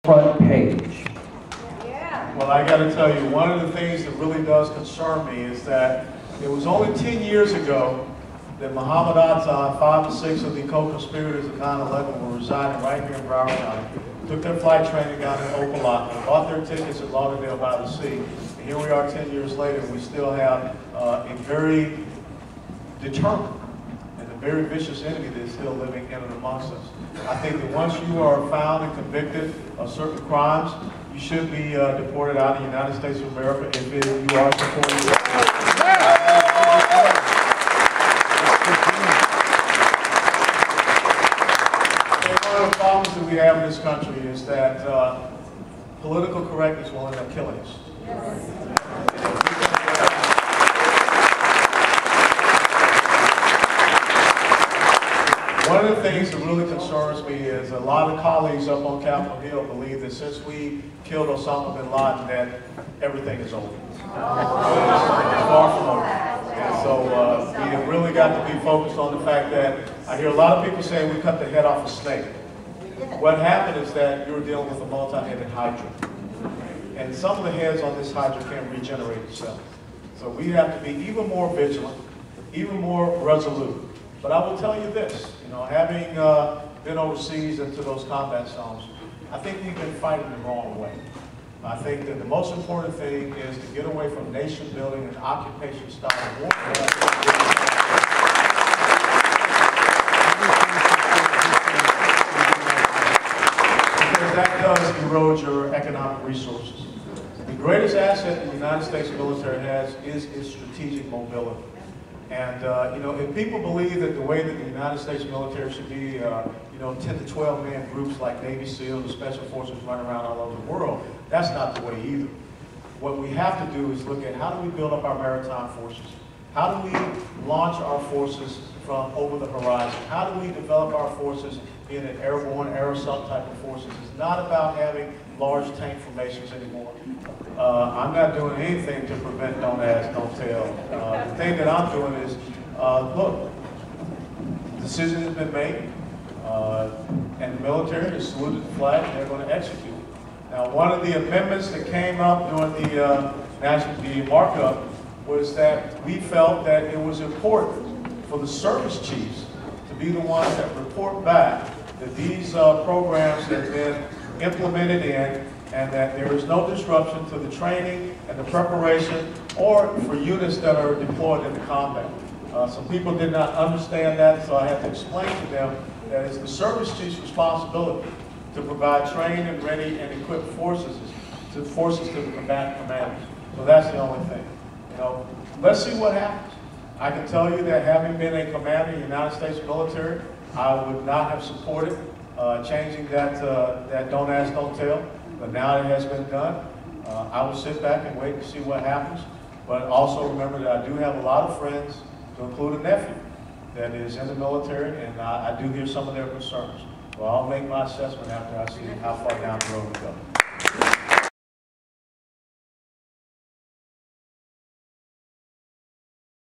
front page. Well, I got to tell you, one of the things that really does concern me is that it was only 10 years ago that Muhammad Atta, 5 or 6 of the co-conspirators of 9/11 were residing right here in Broward County, took their flight training down in Opelika, bought their tickets at Lauderdale by the Sea, and here we are 10 years later, we still have a very determined and a very vicious enemy that is still living in and amongst us. I think that once you are found and convicted of certain crimes, you should be deported out of the United States of America if you are supporting One of the problems that we have in this country is that political correctness will end up killing us. One of the things that really concerns me is a lot of colleagues up on Capitol Hill believe that since we killed Osama bin Laden that everything is over. Far from over. And so we have really got to be focused on the fact that I hear a lot of people saying we cut the head off a snake. What happened is that you're dealing with a multi-headed hydra. And some of the heads on this hydra can't regenerate itself. So we have to be even more vigilant, even more resolute. But I will tell you this, having been overseas into those combat zones, I think we've been fighting the wrong way. I think that the most important thing is to get away from nation building and occupation style warfare. Because that does erode your economic resources. The greatest asset the United States military has is its strategic mobility. And, if people believe that the way that the United States military should be, 10 to 12 man groups like Navy SEALs and Special Forces running around all over the world, that's not the way either. What we have to do is look at how do we build up our maritime forces? How do we launch our forces from over the horizon? How do we develop our forces in an airborne, air assault type of forces? It's not about having large tank formations anymore. I'm not doing anything to prevent don't ask, don't tell. The thing that I'm doing is, look, the decision has been made, and the military has saluted the flag, and they're going to execute it. Now, one of the amendments that came up during the markup was that we felt that it was important for the service chiefs to be the ones that report back that these programs have been implemented in and that there is no disruption to the training and the preparation or for units that are deployed into combat. Some people did not understand that, so I had to explain to them that it's the service chief's responsibility to provide trained and ready and equipped forces to the combatant commanders. So that's the only thing. Let's see what happens. I can tell you that having been a commander in the United States military, I would not have supported changing that don't ask, don't tell. But now it has been done. I will sit back and wait to see what happens. But also remember that I do have a lot of friends, to include a nephew, that is in the military, and I do hear some of their concerns. Well, I'll make my assessment after I see how far down the road we go.